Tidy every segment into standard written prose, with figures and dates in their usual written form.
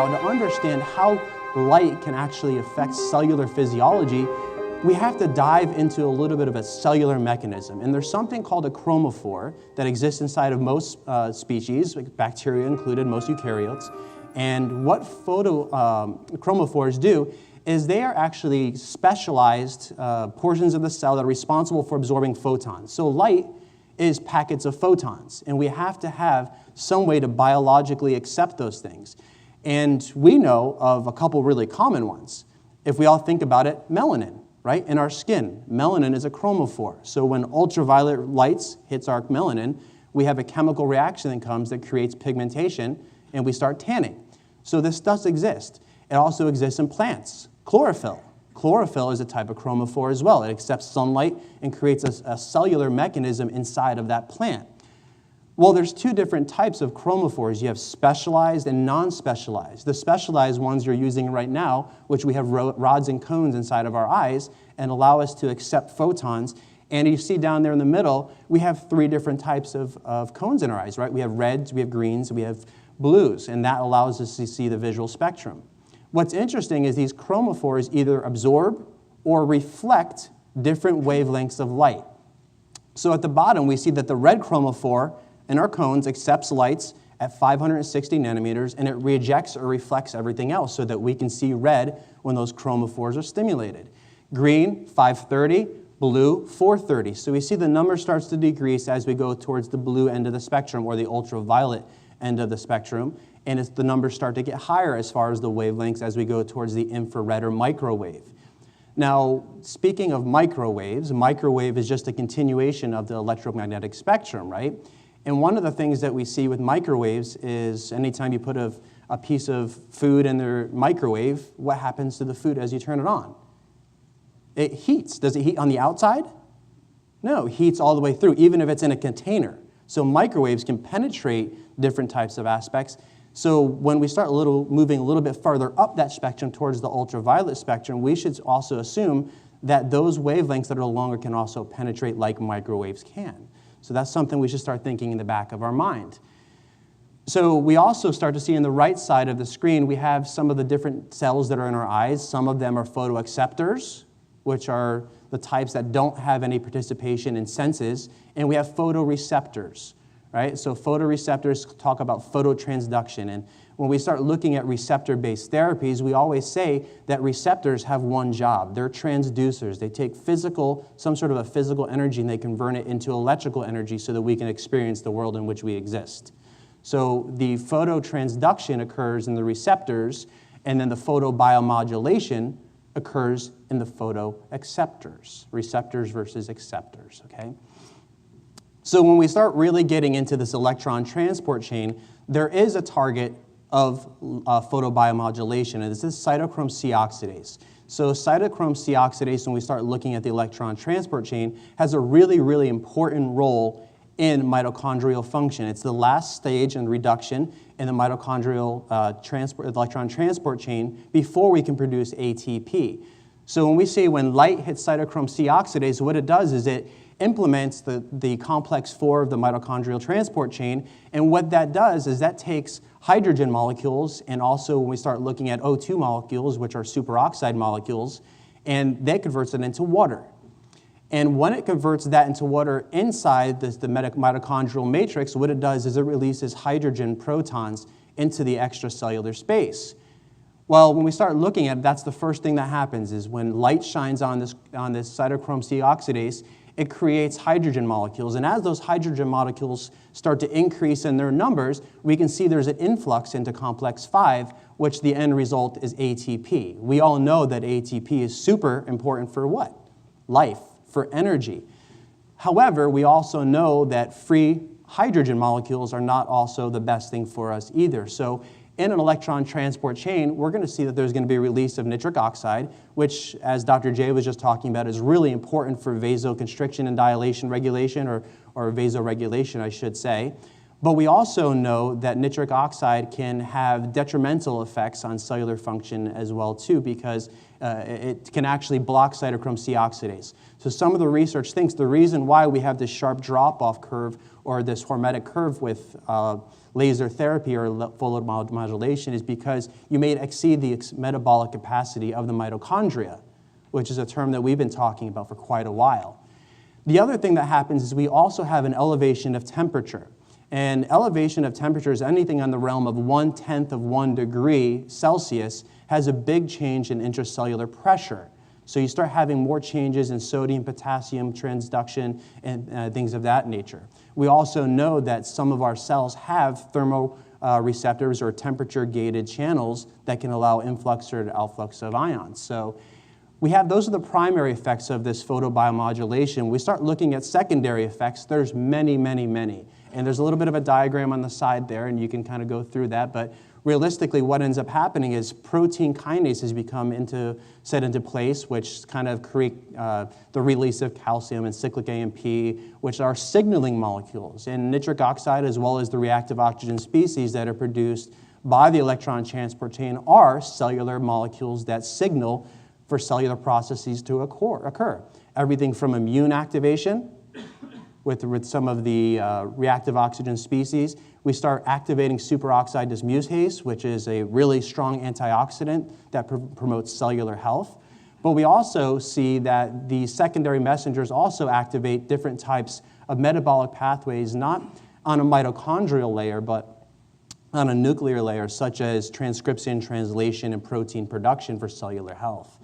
Now, to understand how light can actually affect cellular physiology, we have to dive into a little bit of a cellular mechanism. And there's something called a chromophore that exists inside of most species, like bacteria included, most eukaryotes. And what chromophores do is they are actually specialized portions of the cell that are responsible for absorbing photons. So light is packets of photons, and we have to have some way to biologically accept those things. And we know of a couple really common ones. If we all think about it, melanin, right? In our skin, melanin is a chromophore. So when ultraviolet lights hits our melanin, we have a chemical reaction that comes that creates pigmentation, and we start tanning. So this does exist. It also exists in plants. Chlorophyll. Chlorophyll is a type of chromophore as well. It accepts sunlight and creates a cellular mechanism inside of that plant. Well, there's two different types of chromophores. You have specialized and non-specialized. The specialized ones you're using right now, which we have rods and cones inside of our eyes and allow us to accept photons. And you see down there in the middle, we have three different types of cones in our eyes, right? We have reds, we have greens, we have blues, and that allows us to see the visual spectrum. What's interesting is these chromophores either absorb or reflect different wavelengths of light. So at the bottom, we see that the red chromophore in our cones accepts lights at 560 nanometers, and it rejects or reflects everything else so that we can see red when those chromophores are stimulated. Green, 530, blue, 430. So we see the number starts to decrease as we go towards the blue end of the spectrum or the ultraviolet end of the spectrum, and the numbers start to get higher as far as the wavelengths as we go towards the infrared or microwave. Now, speaking of microwaves, a microwave is just a continuation of the electromagnetic spectrum, right? And one of the things that we see with microwaves is anytime you put a piece of food in the microwave, what happens to the food as you turn it on? It heats. Does it heat on the outside? No, it heats all the way through, even if it's in a container. So microwaves can penetrate different types of aspects. So when we start moving a little bit farther up that spectrum towards the ultraviolet spectrum, we should also assume that those wavelengths that are longer can also penetrate like microwaves can. So that's something we should start thinking in the back of our mind. So we also start to see on the right side of the screen, we have some of the different cells that are in our eyes. Some of them are photoacceptors, which are the types that don't have any participation in senses, and we have photoreceptors, right? So photoreceptors talk about phototransduction, and when we start looking at receptor-based therapies, we always say that receptors have one job. They're transducers. They take some sort of a physical energy, and they convert it into electrical energy so that we can experience the world in which we exist. So the phototransduction occurs in the receptors, and then the photobiomodulation occurs in the photoacceptors, receptors versus acceptors, okay? So when we start really getting into this electron transport chain, there is a target of photobiomodulation, and this is cytochrome C oxidase. So cytochrome C oxidase, when we start looking at the electron transport chain, has a really, really important role in mitochondrial function. It's the last stage in reduction in the mitochondrial electron transport chain before we can produce ATP. So when we say when light hits cytochrome C oxidase, what it does is it implements the complex 4 of the mitochondrial transport chain, and what that does is that takes hydrogen molecules, and also when we start looking at O2 molecules, which are superoxide molecules, and that converts it into water. And when it converts that into water inside the mitochondrial matrix, what it does is it releases hydrogen protons into the extracellular space. Well, when we start looking at it, that's the first thing that happens is when light shines on this cytochrome C oxidase, it creates hydrogen molecules. And as those hydrogen molecules start to increase in their numbers, we can see there's an influx into complex 5, which the end result is ATP. We all know that ATP is super important for what? Life, for energy. However, we also know that free hydrogen molecules are not also the best thing for us either. So in an electron transport chain, we're going to see that there's going to be a release of nitric oxide, which, as Dr. J was just talking about, is really important for vasoconstriction and dilation regulation, or vasoregulation, I should say. But we also know that nitric oxide can have detrimental effects on cellular function as well too, because it can actually block cytochrome C oxidase. So some of the research thinks the reason why we have this sharp drop-off curve or this hormetic curve with laser therapy or photobiomodulation is because you may exceed the metabolic capacity of the mitochondria, which is a term that we've been talking about for quite a while. The other thing that happens is we also have an elevation of temperature. And elevation of temperature is anything on the realm of 1/10 of 1 degree Celsius has a big change in intracellular pressure. So you start having more changes in sodium, potassium transduction, and things of that nature. We also know that some of our cells have thermoreceptors or temperature-gated channels that can allow influx or outflux of ions. So those are the primary effects of this photobiomodulation. We start looking at secondary effects. There's many, many, many. And there's a little bit of a diagram on the side there, and you can kind of go through that. But realistically, what ends up happening is protein kinases become set into place, which kind of create the release of calcium and cyclic AMP, which are signaling molecules. And nitric oxide, as well as the reactive oxygen species that are produced by the electron transport chain, are cellular molecules that signal for cellular processes to occur. Everything from immune activation, with some of the reactive oxygen species. We start activating superoxide dismutase, which is a really strong antioxidant that promotes cellular health. But we also see that the secondary messengers also activate different types of metabolic pathways, not on a mitochondrial layer, but on a nuclear layer, such as transcription, translation, and protein production for cellular health.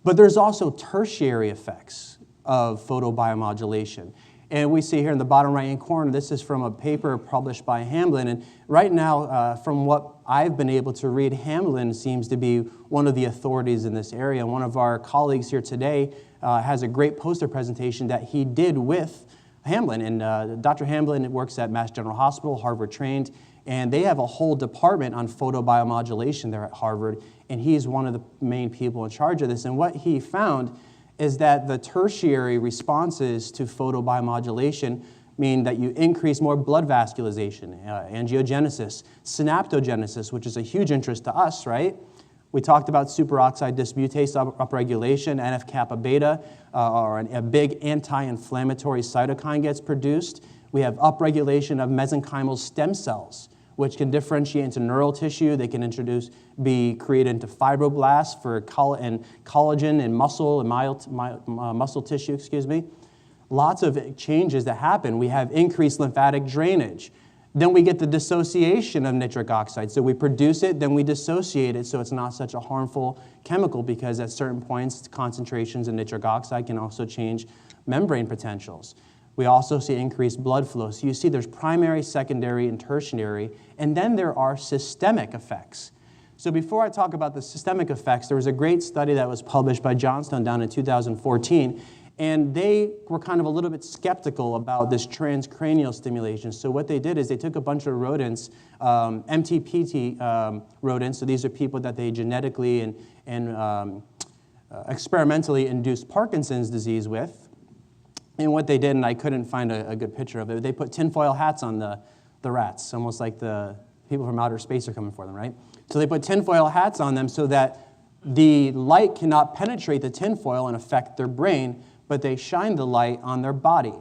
But there's also tertiary effects of photobiomodulation. And we see here in the bottom right-hand corner, this is from a paper published by Hamlin. And right now, from what I've been able to read, Hamlin seems to be one of the authorities in this area. And one of our colleagues here today has a great poster presentation that he did with Hamlin. And Dr. Hamlin works at Mass General Hospital, Harvard trained. And they have a whole department on photobiomodulation there at Harvard. And he's one of the main people in charge of this. And what he found is that the tertiary responses to photobiomodulation mean that you increase more blood vascularization, angiogenesis, synaptogenesis, which is a huge interest to us, right? We talked about superoxide dismutase upregulation, NF-kappa beta, or a big anti-inflammatory cytokine gets produced. We have upregulation of mesenchymal stem cells, which can differentiate into neural tissue. They can be created into fibroblasts for collagen and muscle and muscle tissue, Lots of changes that happen. We have increased lymphatic drainage. Then we get the dissociation of nitric oxide. So we produce it, then we dissociate it so it's not such a harmful chemical, because at certain points, concentrations of nitric oxide can also change membrane potentials. We also see increased blood flow. So you see there's primary, secondary, and tertiary, and then there are systemic effects. So before I talk about the systemic effects, there was a great study that was published by Johnstone down in 2014, and they were kind of a little bit skeptical about this transcranial stimulation. So what they did is they took a bunch of rodents, MTPT rodents, so these are people that they genetically and experimentally induced Parkinson's disease with. And what they did, and I couldn't find a good picture of it, they put tinfoil hats on the rats, almost like the people from outer space are coming for them, right? So they put tinfoil hats on them so that the light cannot penetrate the tinfoil and affect their brain, but they shine the light on their body.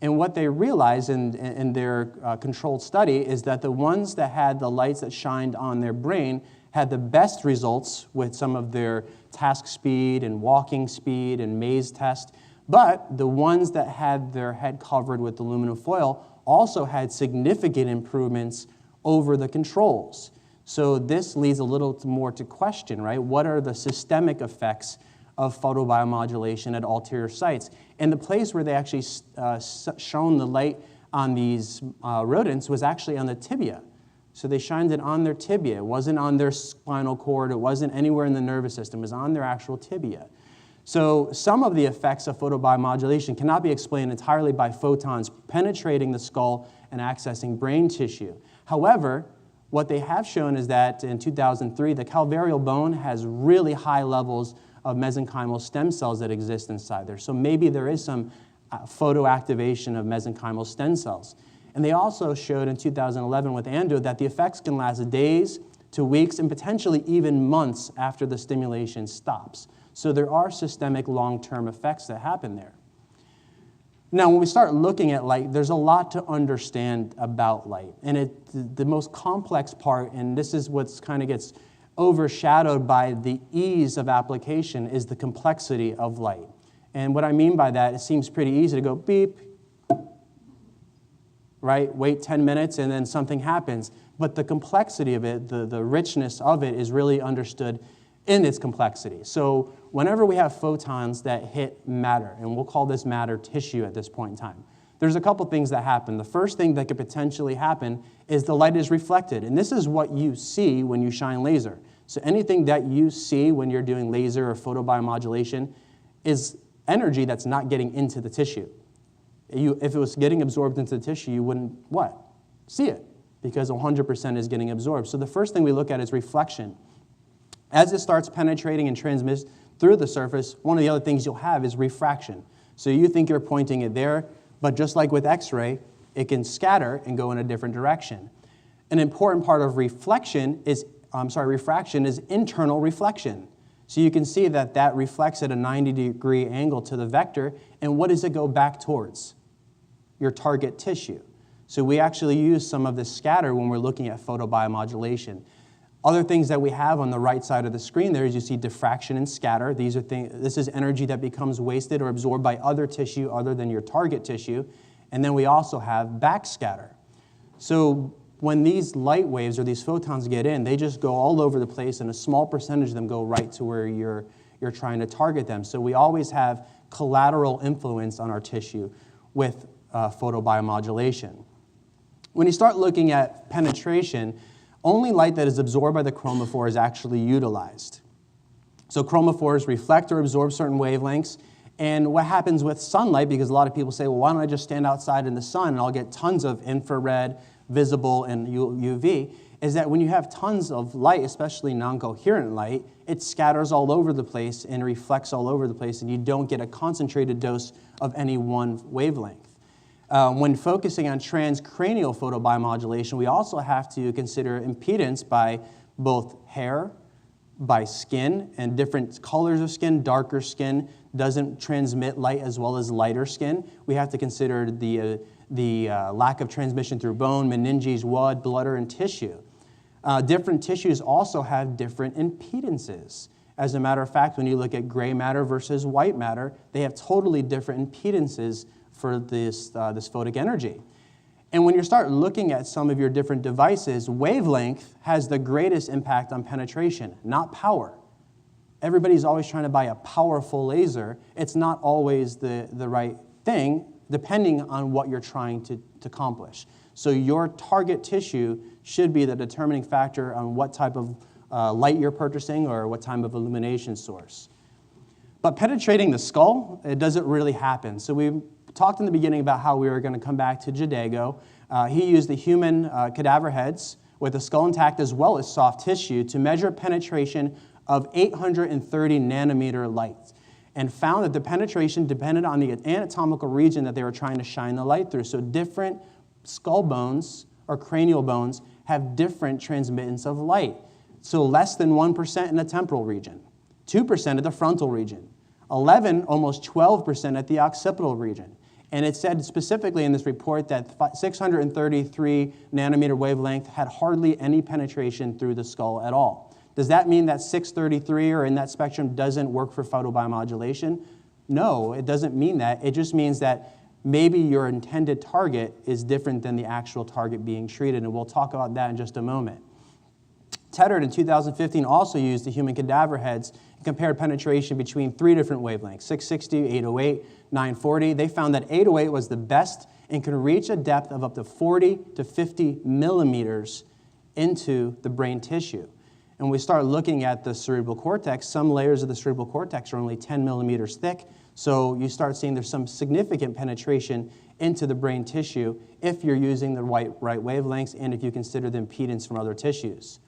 And what they realized in their controlled study is that the ones that had the lights that shined on their brain had the best results with some of their task speed and walking speed and maze test. But the ones that had their head covered with aluminum foil also had significant improvements over the controls. So this leads a little more to question, right? What are the systemic effects of photobiomodulation at ulterior sites? And the place where they actually shone the light on these rodents was actually on the tibia. So they shined it on their tibia. It wasn't on their spinal cord. It wasn't anywhere in the nervous system. It was on their actual tibia. So some of the effects of photobiomodulation cannot be explained entirely by photons penetrating the skull and accessing brain tissue. However, what they have shown is that in 2003, the calvareal bone has really high levels of mesenchymal stem cells that exist inside there. So maybe there is some photoactivation of mesenchymal stem cells. And they also showed in 2011 with Ando that the effects can last days to weeks and potentially even months after the stimulation stops. So there are systemic long-term effects that happen there. Now, when we start looking at light, there's a lot to understand about light. And the most complex part, and this is what's kind of gets overshadowed by the ease of application, is the complexity of light. And what I mean by that, it seems pretty easy to go beep, right? Wait 10 minutes and then something happens. But the complexity of it, the richness of it is really understood in its complexity. So whenever we have photons that hit matter, and we'll call this matter tissue at this point in time, there's a couple things that happen. The first thing that could potentially happen is the light is reflected. And this is what you see when you shine laser. So anything that you see when you're doing laser or photobiomodulation is energy that's not getting into the tissue. If it was getting absorbed into the tissue, you wouldn't, what? See it, because 100% is getting absorbed. So the first thing we look at is reflection. As it starts penetrating and transmits through the surface, one of the other things you'll have is refraction. So you think you're pointing it there, but just like with X-ray, it can scatter and go in a different direction. An important part of refraction is internal reflection. So you can see that that reflects at a 90-degree angle to the vector, and what does it go back towards? Your target tissue. So we actually use some of this scatter when we're looking at photobiomodulation. Other things that we have on the right side of the screen there is you see diffraction and scatter. This is energy that becomes wasted or absorbed by other tissue other than your target tissue. And then we also have backscatter. So when these light waves or these photons get in, they just go all over the place, and a small percentage of them go right to where you're trying to target them. So we always have collateral influence on our tissue with photobiomodulation. When you start looking at penetration, only light that is absorbed by the chromophore is actually utilized. So chromophores reflect or absorb certain wavelengths. And what happens with sunlight, because a lot of people say, well, why don't I just stand outside in the sun and I'll get tons of infrared, visible, and UV, is that when you have tons of light, especially non-coherent light, it scatters all over the place and reflects all over the place, and you don't get a concentrated dose of any one wavelength. When focusing on transcranial photobiomodulation, we also have to consider impedance by both hair, by skin, and different colors of skin. Darker skin doesn't transmit light as well as lighter skin. We have to consider the lack of transmission through bone, meninges, blood, bladder, and tissue. Different tissues also have different impedances. As a matter of fact, when you look at gray matter versus white matter, they have totally different impedances for this photic energy. And when you start looking at some of your different devices, wavelength has the greatest impact on penetration, not power. Everybody's always trying to buy a powerful laser. It's not always the right thing, depending on what you're trying to accomplish. So your target tissue should be the determining factor on what type of light you're purchasing or what type of illumination source. But penetrating the skull, it doesn't really happen. So we talked in the beginning about how we were going to come back to Jadego. He used the human cadaver heads with the skull intact as well as soft tissue to measure penetration of 830 nanometer light, and found that the penetration depended on the anatomical region that they were trying to shine the light through. So different skull bones or cranial bones have different transmittance of light. So less than 1% in the temporal region, 2% at the frontal region, 11, almost 12% at the occipital region. And it said specifically in this report that 633 nanometer wavelength had hardly any penetration through the skull at all. Does that mean that 633 or in that spectrum doesn't work for photobiomodulation? No, it doesn't mean that. It just means that maybe your intended target is different than the actual target being treated, and we'll talk about that in just a moment. Tethered in 2015 also used the human cadaver heads and compared penetration between 3 different wavelengths, 660, 808, 940. They found that 808 was the best and can reach a depth of up to 40 to 50 millimeters into the brain tissue. And when we start looking at the cerebral cortex, some layers of the cerebral cortex are only 10 millimeters thick, so you start seeing there's some significant penetration into the brain tissue if you're using the right wavelengths and if you consider the impedance from other tissues.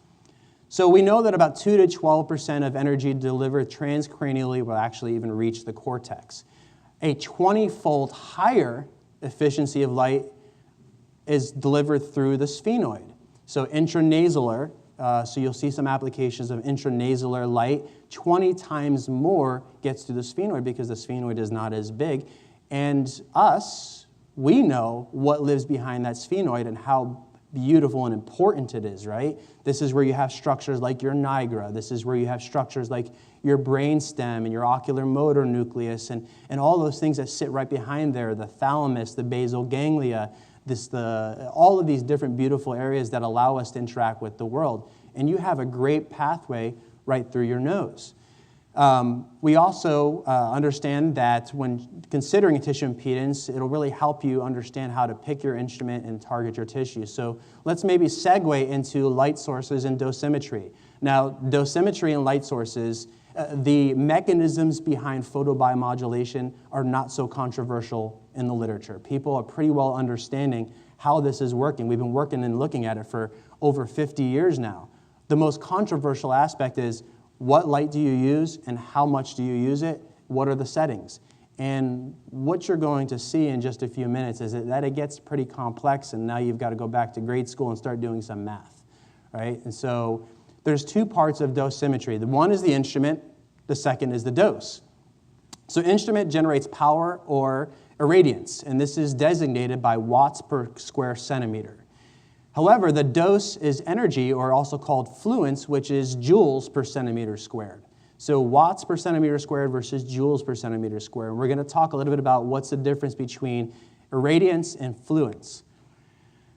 So we know that about 2 to 12% of energy delivered transcranially will actually even reach the cortex. A 20-fold higher efficiency of light is delivered through the sphenoid. So intranasal, so you'll see some applications of intranasal light. 20 times more gets through the sphenoid because the sphenoid is not as big. And we know what lives behind that sphenoid and how beautiful and important it is, right? This is where you have structures like your nigra. This is where you have structures like your brainstem and your ocular motor nucleus and all those things that sit right behind there, the thalamus, the basal ganglia, all of these different beautiful areas that allow us to interact with the world. And you have a great pathway right through your nose. We also understand that when considering a tissue impedance, it'll really help you understand how to pick your instrument and target your tissue. So let's maybe segue into light sources and dosimetry. Now, dosimetry and light sources, the mechanisms behind photobiomodulation are not so controversial in the literature. People are pretty well understanding how this is working. We've been working and looking at it for over 50 years now. The most controversial aspect is, what light do you use and how much do you use it? What are the settings? And what you're going to see in just a few minutes is that it gets pretty complex, and now you've got to go back to grade school and start doing some math, right? And so there's two parts of dosimetry. The one is the instrument, the second is the dose. So instrument generates power or irradiance, and this is designated by watts per square centimeter. However, the dose is energy, or also called fluence, which is joules per centimeter squared. So watts per centimeter squared versus joules per centimeter squared. And we're going to talk a little bit about what's the difference between irradiance and fluence.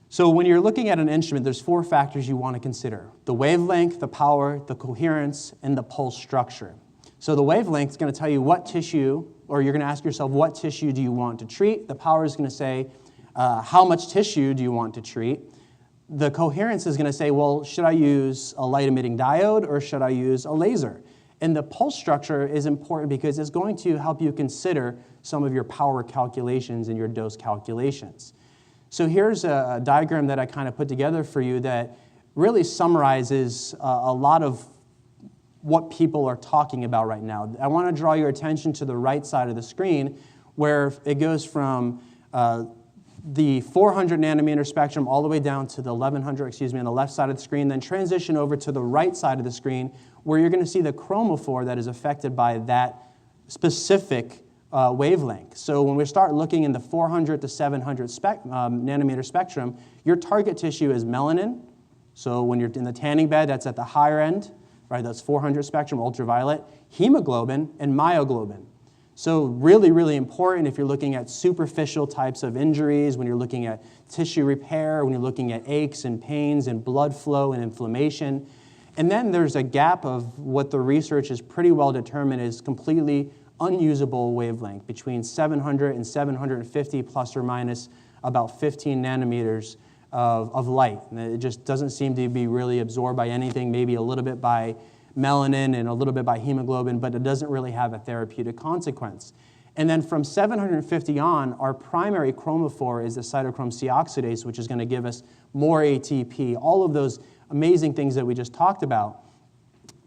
So when you're looking at an instrument, there's 4 factors you want to consider: the wavelength, the power, the coherence, and the pulse structure. So the wavelength is going to tell you what tissue, or you're going to ask yourself, what tissue do you want to treat? The power is going to say, how much tissue do you want to treat? The coherence is going to say, well, should I use a light-emitting diode or should I use a laser? And the pulse structure is important because it's going to help you consider some of your power calculations and your dose calculations. So here's a diagram that I kind of put together for you that really summarizes a lot of what people are talking about right now. I want to draw your attention to the right side of the screen where it goes from the 400 nanometer spectrum all the way down to the 1100, on the left side of the screen, then transition over to the right side of the screen where you're going to see the chromophore that is affected by that specific wavelength. So when we start looking in the 400 to 700 nanometer spectrum, your target tissue is melanin. So when you're in the tanning bed, that's at the higher end, right? That's 400 spectrum, ultraviolet, hemoglobin, and myoglobin. So really, really important if you're looking at superficial types of injuries, when you're looking at tissue repair, when you're looking at aches and pains and blood flow and inflammation. And then there's a gap of what the research is pretty well determined is completely unusable wavelength between 700 and 750 plus or minus about 15 nanometers of light. And it just doesn't seem to be really absorbed by anything, maybe a little bit by melanin and a little bit by hemoglobin, but it doesn't really have a therapeutic consequence. And then from 750 on, our primary chromophore is the cytochrome C oxidase, which is going to give us more ATP, all of those amazing things that we just talked about.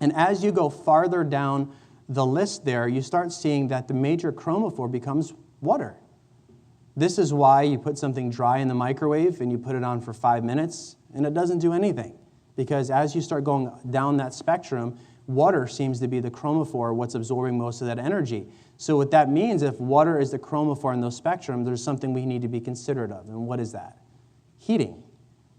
And as you go farther down the list there, you start seeing that the major chromophore becomes water. This is why you put something dry in the microwave and you put it on for 5 minutes and it doesn't do anything. Because as you start going down that spectrum, water seems to be the chromophore, what's absorbing most of that energy. So what that means, if water is the chromophore in those spectrum, there's something we need to be considerate of. And what is that? Heating.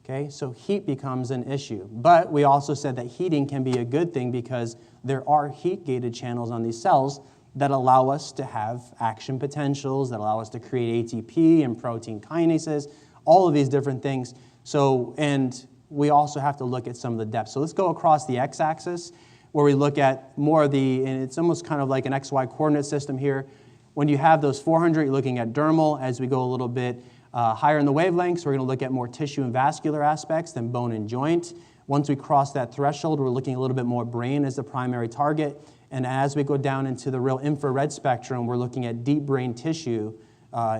Okay, so heat becomes an issue. But we also said that heating can be a good thing because there are heat-gated channels on these cells that allow us to have action potentials, that allow us to create ATP and protein kinases, all of these different things. So, and we also have to look at some of the depth. So let's go across the x-axis where we look at more of the, and it's almost kind of like an XY coordinate system here. When you have those 400, you're looking at dermal. As we go a little bit higher in the wavelengths, we're going to look at more tissue and vascular aspects than bone and joint. Once we cross that threshold, we're looking a little bit more brain as the primary target. And as we go down into the real infrared spectrum, we're looking at deep brain tissue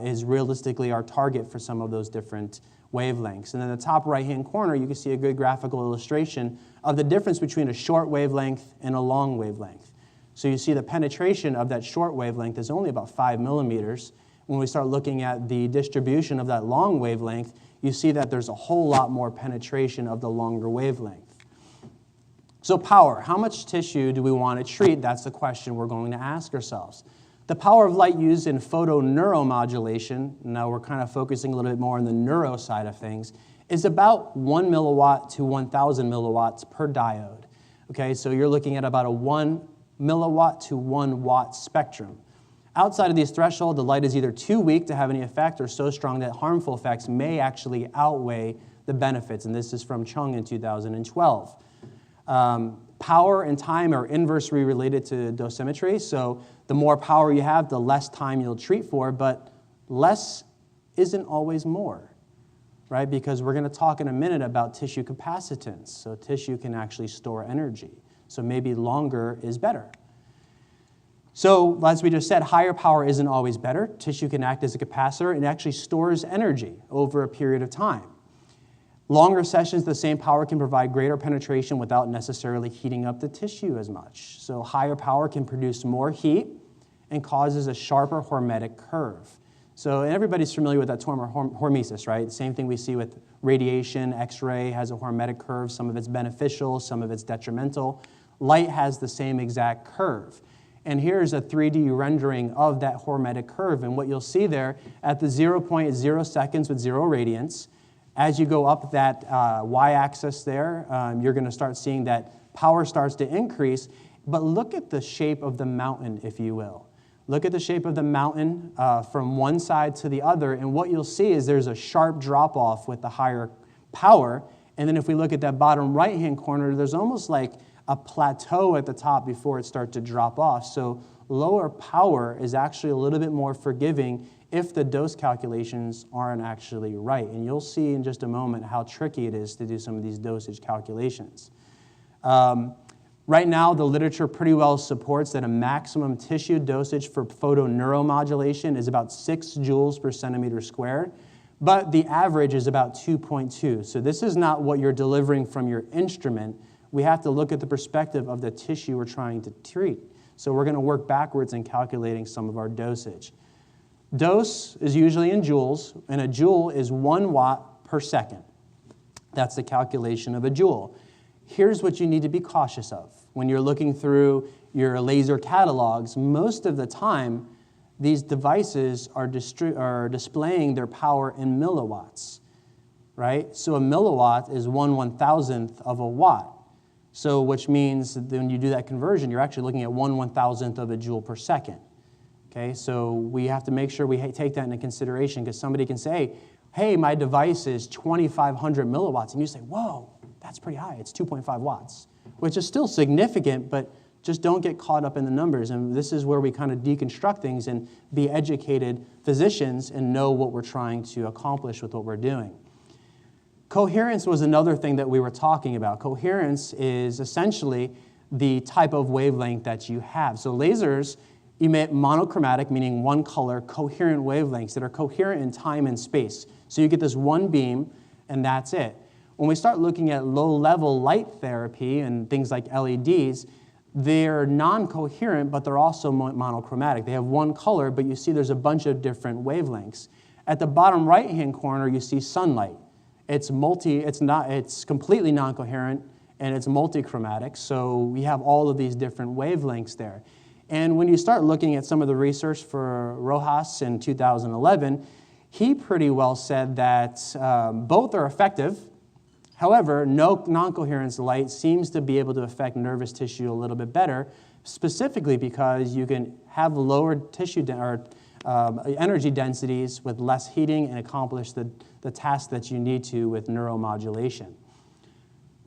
is realistically our target for some of those different wavelengths. And in the top right-hand corner, you can see a good graphical illustration of the difference between a short wavelength and a long wavelength. So you see the penetration of that short wavelength is only about 5 millimeters, when we start looking at the distribution of that long wavelength, you see that there's a whole lot more penetration of the longer wavelength. So power, how much tissue do we want to treat? That's the question we're going to ask ourselves. The power of light used in photoneuromodulation, now we're kind of focusing a little bit more on the neuro side of things, is about 1 milliwatt to 1,000 milliwatts per diode. Okay, so you're looking at about a 1 milliwatt to 1 watt spectrum. Outside of these thresholds, the light is either too weak to have any effect or so strong that harmful effects may actually outweigh the benefits, and this is from Chung in 2012. Power and time are inversely related to dosimetry, so the more power you have, the less time you'll treat for, but less isn't always more, right? Because we're going to talk in a minute about tissue capacitance, so tissue can actually store energy, so maybe longer is better. So, as we just said, higher power isn't always better. Tissue can act as a capacitor and actually stores energy over a period of time. Longer sessions, the same power can provide greater penetration without necessarily heating up the tissue as much. So higher power can produce more heat and causes a sharper hormetic curve. So everybody's familiar with that term hormesis, right? Same thing we see with radiation, X-ray has a hormetic curve. Some of it's beneficial, some of it's detrimental. Light has the same exact curve. And here's a 3D rendering of that hormetic curve. And what you'll see there at the 0.0 seconds with 0 radiance, as you go up that y-axis there, you're going to start seeing that power starts to increase. But look at the shape of the mountain, if you will. Look at the shape of the mountain from one side to the other, and what you'll see is there's a sharp drop-off with the higher power. And then if we look at that bottom right-hand corner, there's almost like a plateau at the top before it starts to drop off. So lower power is actually a little bit more forgiving if the dose calculations aren't actually right. And you'll see in just a moment how tricky it is to do some of these dosage calculations. Right now, the literature pretty well supports that a maximum tissue dosage for photoneuromodulation is about 6 joules per centimeter squared, but the average is about 2.2. So this is not what you're delivering from your instrument. We have to look at the perspective of the tissue we're trying to treat. So we're going to work backwards in calculating some of our dosage. Dose is usually in joules, and a joule is 1 watt per second. That's the calculation of a joule. Here's what you need to be cautious of. When you're looking through your laser catalogs, most of the time, these devices are displaying their power in milliwatts, right? So a milliwatt is 1/1000th of a watt. So which means that when you do that conversion, you're actually looking at 1/1000th of a joule per second. Okay, so we have to make sure we take that into consideration, because somebody can say, hey, my device is 2,500 milliwatts, and you say, whoa, that's pretty high, it's 2.5 watts, which is still significant, but just don't get caught up in the numbers. And this is where we kind of deconstruct things and be educated physicians and know what we're trying to accomplish with what we're doing. Coherence was another thing that we were talking about. Coherence is essentially the type of wavelength that you have. So lasers emit monochromatic, meaning one color, coherent wavelengths that are coherent in time and space. So you get this one beam, and that's it. When we start looking at low-level light therapy and things like LEDs, they're non-coherent, but they're also monochromatic. They have one color, but you see there's a bunch of different wavelengths. At the bottom right-hand corner, you see sunlight. It's completely non-coherent, and it's multichromatic, so we have all of these different wavelengths there. And when you start looking at some of the research for Rojas in 2011, he pretty well said that both are effective. However, no non-coherence light seems to be able to affect nervous tissue a little bit better, specifically because you can have lower tissue energy densities with less heating and accomplish the task that you need to with neuromodulation.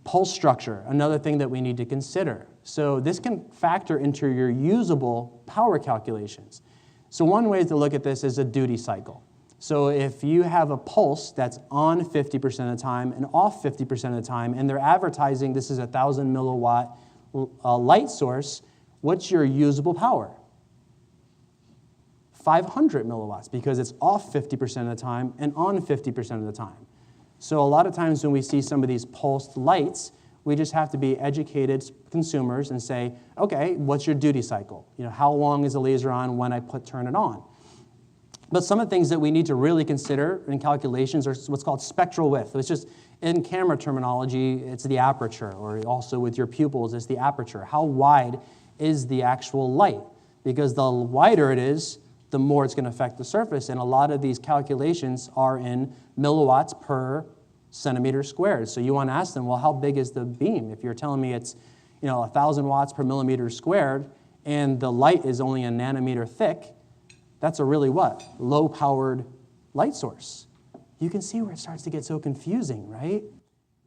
Pulse structure, another thing that we need to consider. So this can factor into your usable power calculations. So one way to look at this is a duty cycle. So if you have a pulse that's on 50% of the time and off 50% of the time, and they're advertising this is a 1,000 milliwatt light source, what's your usable power? 500 milliwatts, because it's off 50% of the time and on 50% of the time. So a lot of times when we see some of these pulsed lights, we just have to be educated consumers and say, okay, what's your duty cycle? You know, how long is the laser on when I turn it on? But some of the things that we need to really consider in calculations are what's called spectral width. It's just, in camera terminology, it's the aperture, or also with your pupils, it's the aperture. How wide is the actual light? Because the wider it is, the more it's going to affect the surface. And a lot of these calculations are in milliwatts per centimeter squared. So you want to ask them, well, how big is the beam? If you're telling me it's 1,000 watts per millimeter squared, and the light is only a nanometer thick, that's a really what? Low-powered light source. You can see where it starts to get so confusing, right?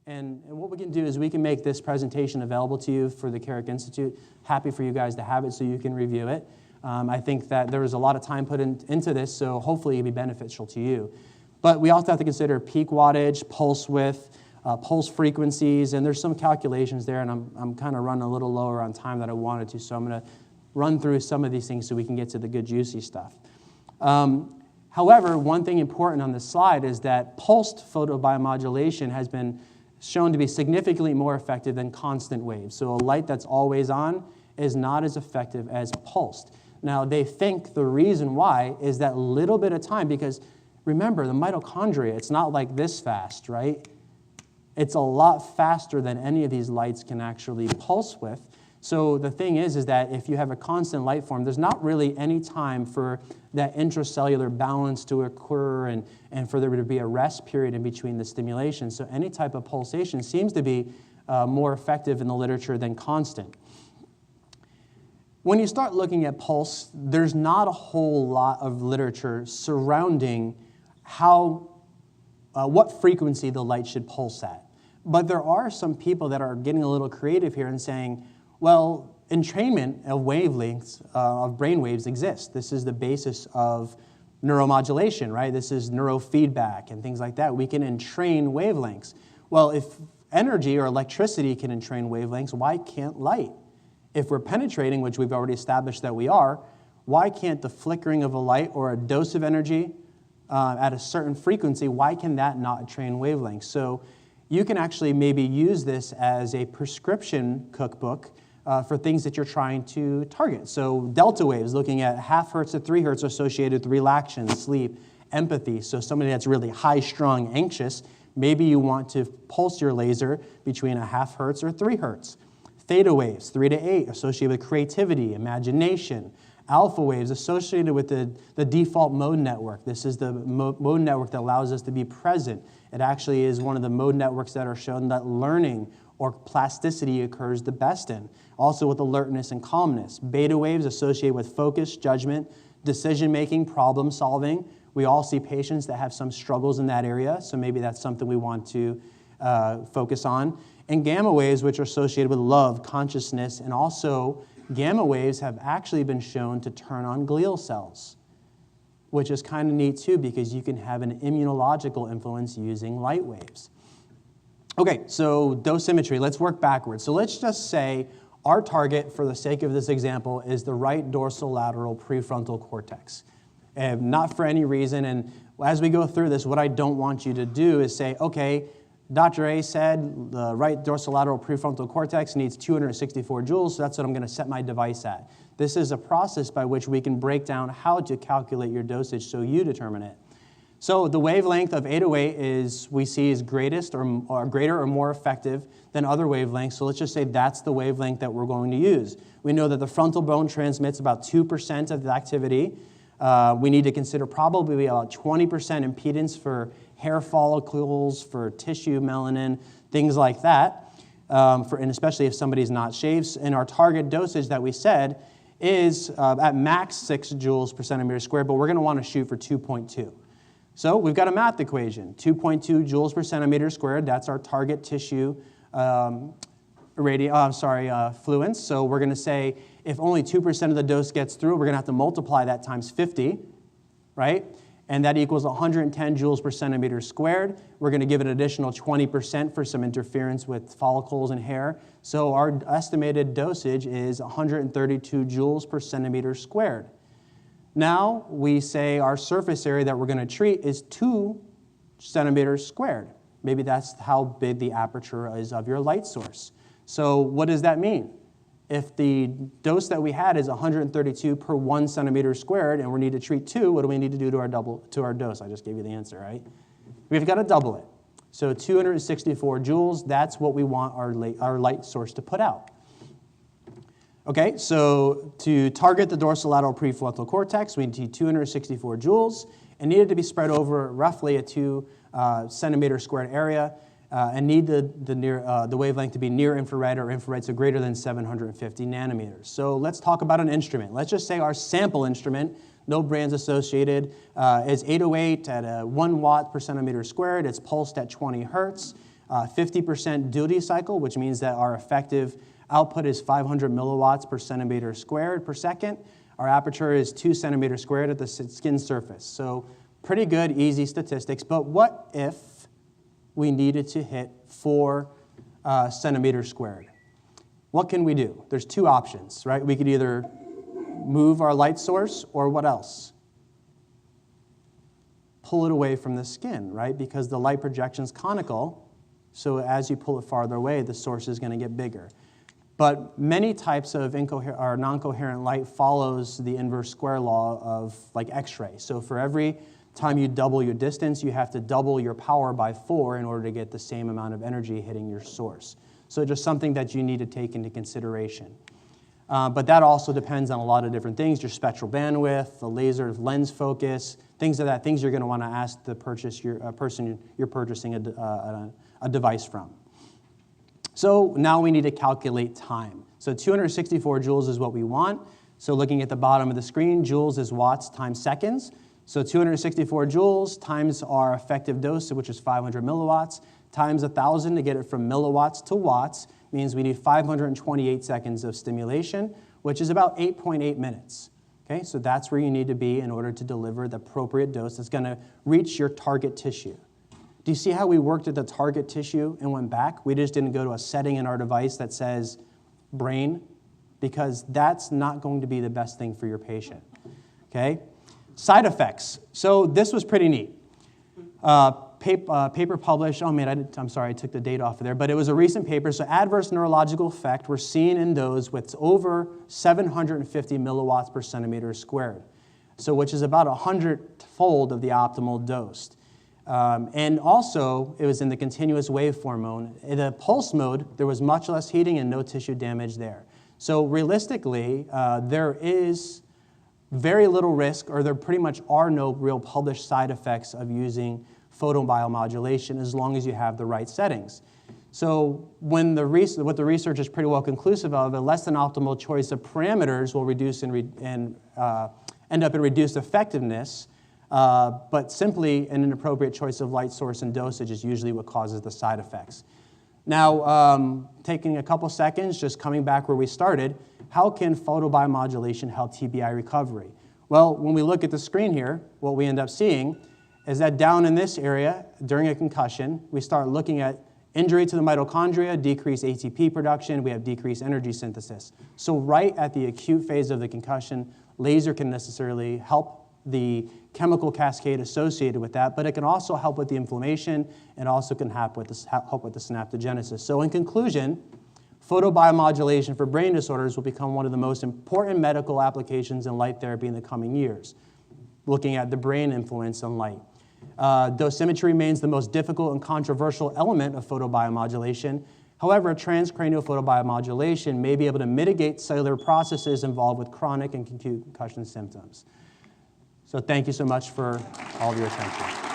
And what we can do is we can make this presentation available to you for the Carrick Institute. Happy for you guys to have it so you can review it. I think that there was a lot of time put into this, so hopefully it'll be beneficial to you. But we also have to consider peak wattage, pulse width, pulse frequencies, and there's some calculations there, and I'm kind of running a little lower on time than I wanted to, so I'm going to run through some of these things so we can get to the good juicy stuff. However, one thing important on this slide is that pulsed photobiomodulation has been shown to be significantly more effective than constant waves. So a light that's always on is not as effective as pulsed. Now, they think the reason why is that little bit of time, because remember, the mitochondria, it's not like this fast, right? It's a lot faster than any of these lights can actually pulse with. So the thing is that if you have a constant light form, there's not really any time for that intracellular balance to occur and for there to be a rest period in between the stimulation. So any type of pulsation seems to be more effective in the literature than constant. When you start looking at pulse, there's not a whole lot of literature surrounding what frequency the light should pulse at. But there are some people that are getting a little creative here and saying, well, entrainment of wavelengths, of brain waves exists. This is the basis of neuromodulation, right? This is neurofeedback and things like that. We can entrain wavelengths. Well, if energy or electricity can entrain wavelengths, why can't light? If we're penetrating, which we've already established that we are, why can't the flickering of a light or a dose of energy at a certain frequency, why can that not train wavelengths? So you can actually maybe use this as a prescription cookbook for things that you're trying to target. So delta waves, looking at 0.5 hertz to 3 hertz associated with relaxation, sleep, empathy. So somebody that's really high-strung, anxious, maybe you want to pulse your laser between 0.5 hertz or 3 hertz. Theta waves, 3 to 8, associated with creativity, imagination. Alpha waves associated with the default mode network. This is the mode network that allows us to be present. It actually is one of the mode networks that are shown that learning or plasticity occurs the best in. Also with alertness and calmness. Beta waves associated with focus, judgment, decision-making, problem-solving. We all see patients that have some struggles in that area, so maybe that's something we want to focus on. And gamma waves, which are associated with love, consciousness, and also gamma waves have actually been shown to turn on glial cells, which is kind of neat too, because you can have an immunological influence using light waves. Okay, so dosimetry, let's work backwards. So let's just say our target, for the sake of this example, is the right dorsolateral prefrontal cortex. Not for any reason, and as we go through this, what I don't want you to do is say, okay, Dr. A said the right dorsolateral prefrontal cortex needs 264 joules, so that's what I'm going to set my device at. This is a process by which we can break down how to calculate your dosage so you determine it. So the wavelength of 808 we see is greater or more effective than other wavelengths, so let's just say that's the wavelength that we're going to use. We know that the frontal bone transmits about 2% of the activity. We need to consider probably about 20% impedance for hair follicles, for tissue melanin, things like that, and especially if somebody's not shaved. And our target dosage that we said is at max 6 joules per centimeter squared, but we're going to want to shoot for 2.2. So we've got a math equation, 2.2 joules per centimeter squared. That's our target tissue fluence. So we're going to say if only 2% of the dose gets through, we're going to have to multiply that times 50, right? And that equals 110 joules per centimeter squared. We're going to give it an additional 20% for some interference with follicles and hair. So our estimated dosage is 132 joules per centimeter squared. Now we say our surface area that we're going to treat is 2 centimeters squared. Maybe that's how big the aperture is of your light source. So what does that mean? If the dose that we had is 132 per 1 centimeter squared and we need to treat 2, what do we need to do to our dose? I just gave you the answer, right? We've got to double it. So 264 joules, that's what we want our light source to put out. Okay, so to target the dorsolateral prefrontal cortex, we need 264 joules. It needed to be spread over roughly a 2 centimeter squared area and need the wavelength to be near infrared or infrared, so greater than 750 nanometers. So let's talk about an instrument. Let's just say our sample instrument, no brands associated, is 808 at 1 watt per centimeter squared. It's pulsed at 20 hertz, 50% duty cycle, which means that our effective output is 500 milliwatts per centimeter squared per second. Our aperture is 2 centimeters squared at the skin surface. So pretty good, easy statistics. But what if we needed to hit 4 centimeters squared? What can we do? There's 2 options, right? We could either move our light source, or what else? Pull it away from the skin, right? Because the light projection's conical, so as you pull it farther away, the source is going to get bigger. But many types of non-coherent light follows the inverse square law of like X-ray. So for every time you double your distance, you have to double your power by 4 in order to get the same amount of energy hitting your source. So just something that you need to take into consideration. But that also depends on a lot of different things, your spectral bandwidth, the laser lens focus, things of that, things you're going to want to ask the person you're purchasing a device from. So now we need to calculate time. So 264 joules is what we want. So looking at the bottom of the screen, joules is watts times seconds. So 264 joules times our effective dose, which is 500 milliwatts, times 1,000 to get it from milliwatts to watts, means we need 528 seconds of stimulation, which is about 8.8 minutes. Okay, so that's where you need to be in order to deliver the appropriate dose that's going to reach your target tissue. Do you see how we worked at the target tissue and went back? We just didn't go to a setting in our device that says brain, because that's not going to be the best thing for your patient. Okay, side effects. So this was pretty neat. Paper published, oh man, I'm sorry, I took the date off of there, but it was a recent paper. So adverse neurological effect were seen in those with over 750 milliwatts per centimeter squared, so which is about 100-fold of the optimal dose. And also, it was in the continuous waveform mode. In the pulse mode, there was much less heating and no tissue damage there. So realistically, there is very little risk, or there pretty much are no real published side effects of using photobiomodulation as long as you have the right settings. So what the research is pretty well conclusive of, a less than optimal choice of parameters will reduce and end up in reduced effectiveness, but simply an inappropriate choice of light source and dosage is usually what causes the side effects. Now, taking a couple seconds, just coming back where we started, how can photobiomodulation help TBI recovery? Well, when we look at the screen here, what we end up seeing is that down in this area, during a concussion, we start looking at injury to the mitochondria, decreased ATP production, we have decreased energy synthesis. So right at the acute phase of the concussion, laser can necessarily help the chemical cascade associated with that, but it can also help with the inflammation and also can help with the synaptogenesis. So in conclusion, photobiomodulation for brain disorders will become one of the most important medical applications in light therapy in the coming years, looking at the brain influence on light. Dosimetry remains the most difficult and controversial element of photobiomodulation. However, transcranial photobiomodulation may be able to mitigate cellular processes involved with chronic and acute concussion symptoms. So thank you so much for all of your attention.